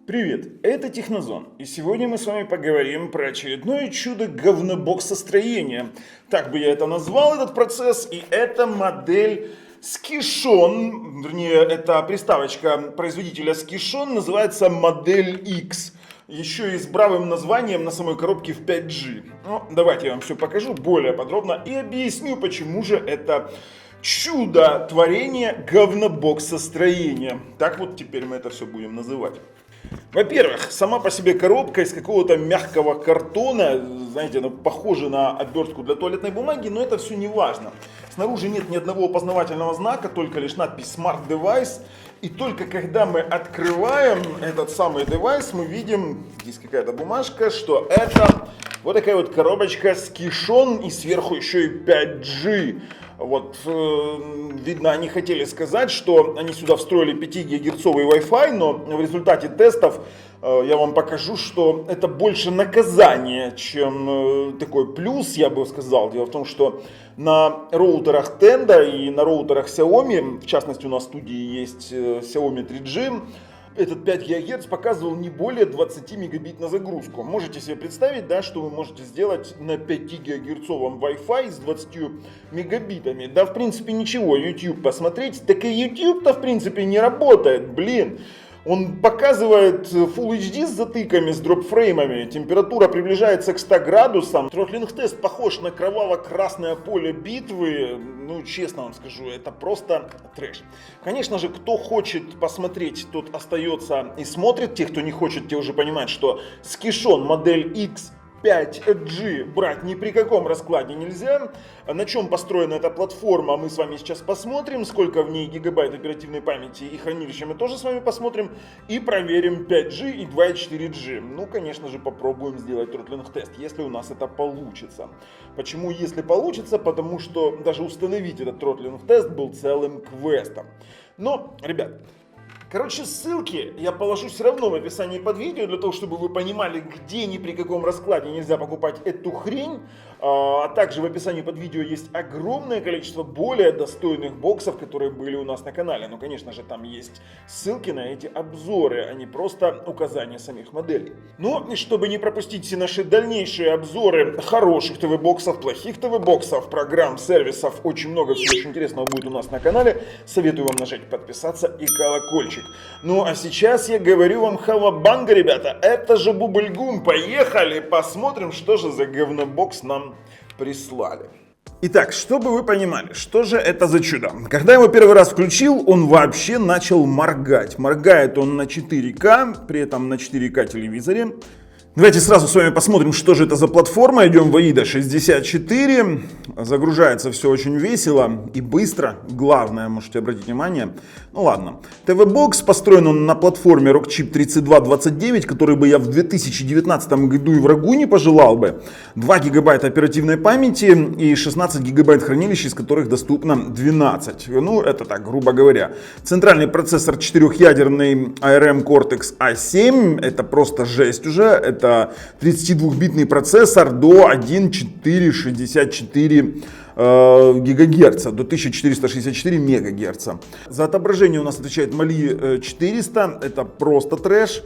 Привет, это Технозон, и сегодня мы с вами поговорим про очередное чудо говнобоксостроения. Так бы я это назвал, этот процесс, и это модель Skishon, вернее, это приставочка производителя Skishon, называется модель X. Еще и с бравым названием на самой коробке в 5G. Ну, давайте я вам все покажу более подробно и объясню, почему же это чудо творения говнобоксостроения. Так вот теперь мы это все будем называть. Во-первых, сама по себе коробка из какого-то мягкого картона, знаете, она похожа на обертку для туалетной бумаги, но это все не важно. Снаружи нет ни одного опознавательного знака, только лишь надпись Smart Device. И только когда мы открываем этот самый девайс, мы видим, здесь какая-то бумажка, что это вот такая вот коробочка Skishon и сверху еще и 5G. Вот, видно, они хотели сказать, что они сюда встроили 5 гигагерцовый Wi-Fi, но в результате тестов я вам покажу, что это больше наказание, чем такой плюс, я бы сказал. Дело в том, что на роутерах Tenda и на роутерах Xiaomi, в частности у нас в студии есть Xiaomi 3G, этот 5 ГГц показывал не более 20 мегабит на загрузку. Можете себе представить, да, что вы можете сделать на 5 гигагерцовом Wi-Fi с 20 мегабитами. Да, в принципе, ничего, YouTube посмотреть, так и YouTube-то, в принципе, не работает, блин. Он показывает Full HD с затыками, с дропфреймами, температура приближается к 100 градусам. Тротлинг-тест похож на кроваво-красное поле битвы. Ну, честно вам скажу, это просто трэш. Конечно же, кто хочет посмотреть, тот остается и смотрит. Те, кто не хочет, те уже понимают, что Skishon модель X 5G брать ни при каком раскладе нельзя. На чем построена эта платформа, мы с вами сейчас посмотрим. Сколько в ней гигабайт оперативной памяти и хранилища мы тоже с вами посмотрим. И проверим 5G и 2.4G. Ну, конечно же, попробуем сделать тротлинг-тест, если у нас это получится. Почему если получится? Потому что даже установить этот тротлинг-тест был целым квестом. Но, ребят, короче, ссылки я положу все равно в описании под видео, для того, чтобы вы понимали, где ни при каком раскладе нельзя покупать эту хрень. А также в описании под видео есть огромное количество более достойных боксов, которые были у нас на канале. Но, конечно же, там есть ссылки на эти обзоры, а не просто указания самих моделей. Но, чтобы не пропустить все наши дальнейшие обзоры хороших ТВ-боксов, плохих ТВ-боксов, программ, сервисов, очень много всего очень интересного будет у нас на канале, советую вам нажать подписаться и колокольчик. Ну а сейчас я говорю вам хавабанга, ребята, это же Бубльгум, поехали, посмотрим, что же за говнобокс нам прислали. Итак, чтобы вы понимали, что же это за чудо. Когда я его первый раз включил, он вообще начал моргать. Моргает он на 4К, при этом на 4К телевизоре. Давайте сразу с вами посмотрим, что же это за платформа. Идем в AIDA 64. Загружается все очень весело и быстро. Главное, можете обратить внимание. Ну ладно. ТВ-бокс построен он на платформе Rockchip 3229, который бы я в 2019 году и врагу не пожелал бы. 2 гигабайта оперативной памяти и 16 гигабайт хранилища, из которых доступно 12. Ну, это так, грубо говоря. Центральный процессор 4-ядерный ARM Cortex A7. Это просто жесть уже. Это 32-битный процессор до 1,464 гигагерца, до 1464 мегагерца. За отображение у нас отвечает Mali 400, это просто трэш.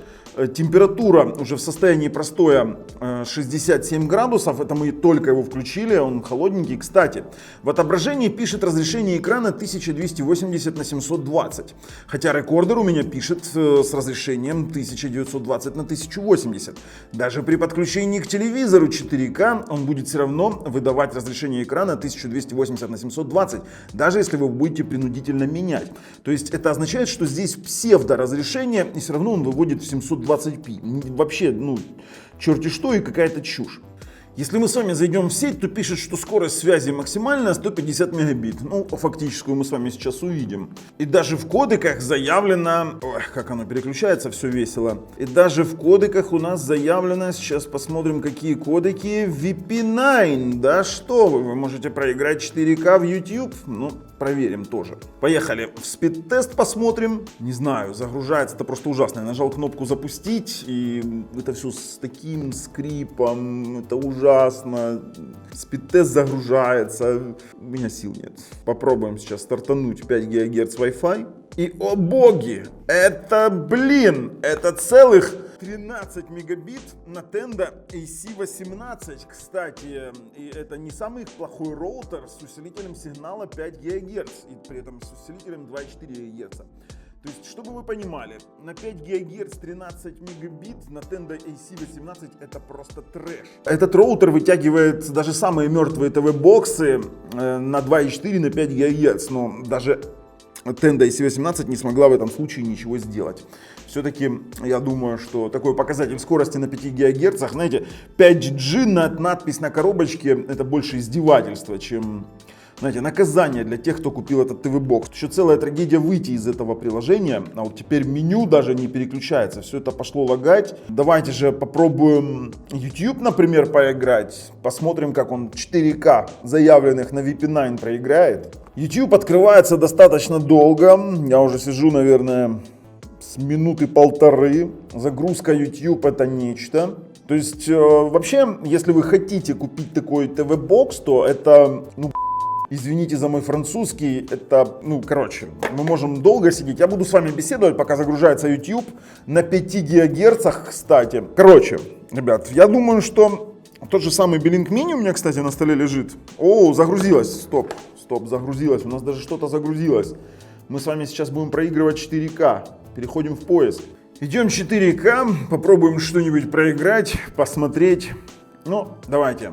Температура уже в состоянии простоя 67 градусов, это мы только его включили, он холодненький. Кстати, в отображении пишет разрешение экрана 1280 на 720, хотя рекордер у меня пишет с разрешением 1920 на 1080. Даже при подключении к телевизору 4К он будет все равно выдавать разрешение экрана 1280 на 720, даже если вы будете принудительно менять. То есть это означает, что здесь псевдоразрешение, и все равно он выводит в 720p. Вообще, ну, черти что и какая-то чушь. Если мы с вами зайдем в сеть, то пишет, что скорость связи максимальная 150 мегабит. Ну, фактическую мы с вами сейчас увидим. И даже в кодеках заявлено... Ой, как оно переключается, все весело. И даже в кодеках у нас заявлено... Сейчас посмотрим, какие кодеки. VP9. Да что вы можете проиграть 4К в YouTube? Ну, проверим тоже. Поехали в спид-тест посмотрим. Не знаю, загружается это просто ужасно. Я нажал кнопку запустить, и это все с таким скрипом. Это ужасно. Спид-тест загружается. У меня сил нет. Попробуем сейчас стартануть 5 ГГц Wi-Fi. И, о боги, это, блин, это целых 13 мегабит на Tenda AC18. Кстати, и это не самый плохой роутер с усилителем сигнала 5 ГГц и при этом с усилителем 2,4 ГГц. То есть, чтобы вы понимали, на 5 ГГц 13 мегабит на Tenda AC18 это просто трэш. Этот роутер вытягивает даже самые мертвые ТВ-боксы на 2,4 на 5 ГГц, но даже Tenda AC18 не смогла в этом случае ничего сделать. Все-таки я думаю, что такой показатель скорости на 5 ГГц, знаете, 5G, надпись на коробочке, это больше издевательство, чем, знаете, наказание для тех, кто купил этот ТВ-бокс. Еще целая трагедия выйти из этого приложения, а вот теперь меню даже не переключается, все это пошло лагать. Давайте же попробуем YouTube, например, поиграть, посмотрим, как он 4К заявленных на VP9 проиграет. YouTube открывается достаточно долго, я уже сижу, наверное, с минуты полторы. Загрузка YouTube это нечто. То есть вообще, если вы хотите купить такой ТВ-бокс, то это, ну, извините за мой французский, это, ну, короче, мы можем долго сидеть. Я буду с вами беседовать, пока загружается YouTube на 5 ГГц, кстати. Короче, ребят, я думаю, что тот же самый Belink Mini у меня, кстати, на столе лежит. О, загрузилось, стоп, загрузилось, у нас даже что-то загрузилось. Мы с вами сейчас будем проигрывать 4К. Переходим в поиск. Идем 4К, попробуем что-нибудь проиграть, посмотреть. Ну, давайте.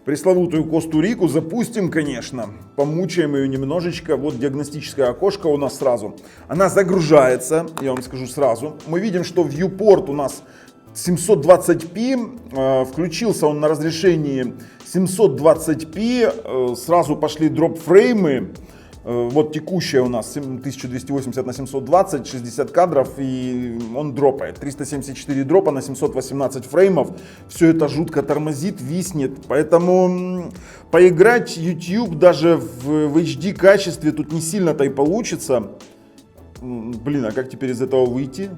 Пресловутую Косту-Рику запустим, конечно. Помучаем ее немножечко. Вот диагностическое окошко у нас сразу. Она загружается, я вам скажу сразу. Мы видим, что viewport у нас 720p. Включился он на разрешении 720p. Сразу пошли дроп-фреймы. Вот текущая у нас 1280 на 720, 60 кадров, и он дропает. 374 дропа на 718 фреймов. Все это жутко тормозит, виснет. Поэтому поиграть YouTube даже в HD качестве тут не сильно-то и получится. Блин, а как теперь из этого выйти?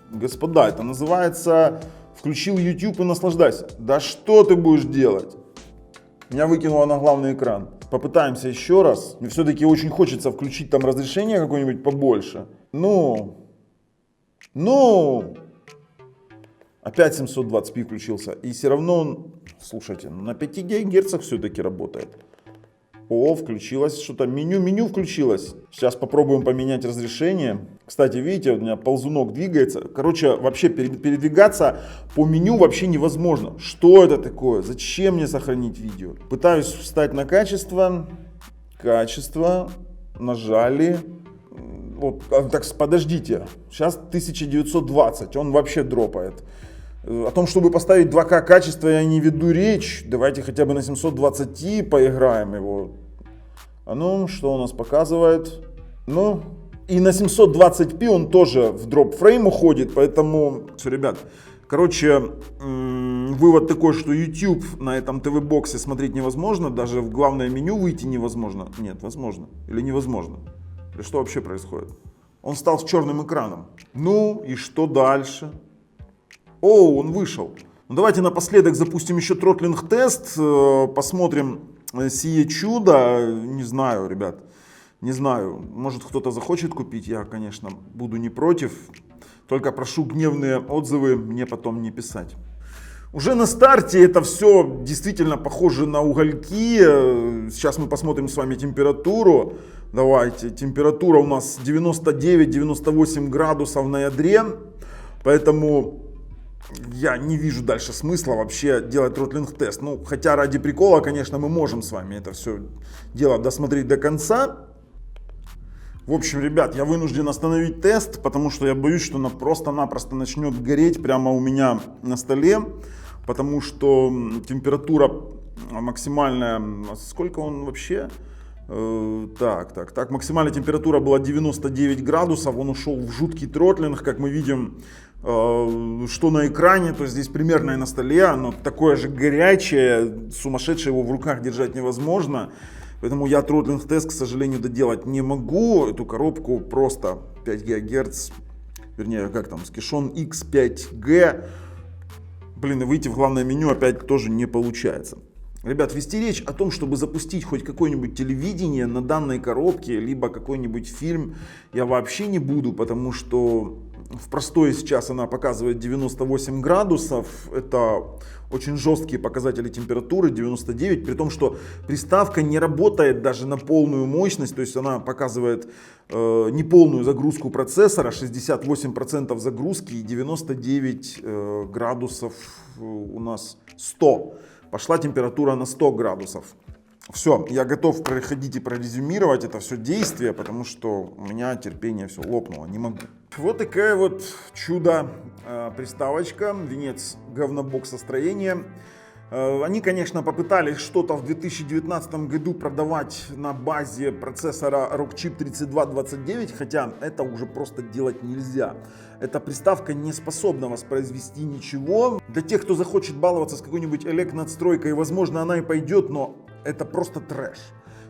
Господа, это называется «включил YouTube и наслаждайся». Да что ты будешь делать? Меня выкинуло на главный экран. Попытаемся еще раз. Мне все-таки очень хочется включить там разрешение какое-нибудь побольше. Ну. Опять 720p включился. И все равно он, слушайте, на 5 ГГц все-таки работает. О, включилось что-то. Меню включилось. Сейчас попробуем поменять разрешение. Кстати, видите, у меня ползунок двигается. Короче, вообще передвигаться по меню вообще невозможно. Что это такое? Зачем мне сохранить видео? Пытаюсь встать на качество. Качество. Нажали. Вот, так подождите. Сейчас 1920. Он вообще дропает. О том, чтобы поставить 2К качество, я не веду речь. Давайте хотя бы на 720 поиграем его. А ну, что у нас показывает? Ну, и на 720p он тоже в дроп-фрейм уходит, поэтому... Все, ребят, короче, вывод такой, что YouTube на этом ТВ-боксе смотреть невозможно, даже в главное меню выйти невозможно. Нет, возможно. Или невозможно. Или что вообще происходит? Он стал с черным экраном. Ну, и что дальше? О, он вышел. Ну, давайте напоследок запустим еще тротлинг-тест, посмотрим сие чудо. Не знаю, ребят, не знаю. Может, кто-то захочет купить, я, конечно, буду не против. Только прошу гневные отзывы мне потом не писать. Уже на старте это все действительно похоже на угольки. Сейчас мы посмотрим с вами температуру. Давайте, температура у нас 99-98 градусов на ядре. Поэтому... я не вижу дальше смысла вообще делать тротлинг-тест. Ну, хотя ради прикола, конечно, мы можем с вами это все дело досмотреть до конца. В общем, ребят, я вынужден остановить тест, потому что я боюсь, что она просто-напросто начнет гореть прямо у меня на столе. Потому что температура максимальная... Сколько он вообще? Так, максимальная температура была 99 градусов. Он ушел в жуткий тротлинг, как мы видим. Что на экране, то здесь примерно и на столе, оно такое же горячее, сумасшедшее, его в руках держать невозможно. Поэтому я тротлинг-тест, к сожалению, доделать не могу. Эту коробку просто 5 ГГц, вернее, как там, Skishon X5G. Блин, и выйти в главное меню опять тоже не получается. Ребят, вести речь о том, чтобы запустить хоть какое-нибудь телевидение на данной коробке, либо какой-нибудь фильм, я вообще не буду, потому что в простой сейчас она показывает 98 градусов, это очень жесткие показатели температуры, 99, при том, что приставка не работает даже на полную мощность, то есть она показывает неполную загрузку процессора, 68% загрузки и 99 градусов у нас 100. Пошла температура на 100 градусов. Все, я готов проходить и прорезюмировать это все действие, потому что у меня терпение все лопнуло, не могу. Вот такая вот чудо приставочка, венец говнобоксостроения. Они, конечно, попытались что-то в 2019 году продавать на базе процессора Rockchip 3229, хотя это уже просто делать нельзя. Эта приставка не способна воспроизвести ничего. Для тех, кто захочет баловаться с какой-нибудь электронадстройкой, возможно, она и пойдет, но это просто трэш.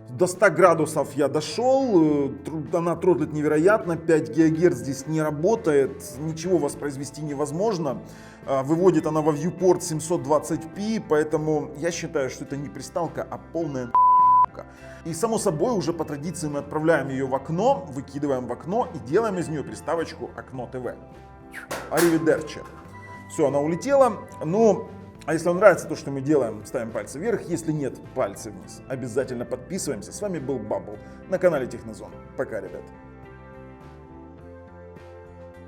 До 100 градусов я дошел, она тротлит невероятно, 5 ГГц здесь не работает, ничего воспроизвести невозможно. Выводит она во viewport 720p, поэтому я считаю, что это не приставка, а полная И само собой, уже по традиции мы отправляем ее в окно, выкидываем в окно и делаем из нее приставочку Окно ТВ. Аривидерчи. Все, она улетела. Ну, а если вам нравится то, что мы делаем, ставим пальцы вверх. Если нет, пальцы вниз. Обязательно подписываемся. С вами был Бабл на канале Технозон. Пока, ребят.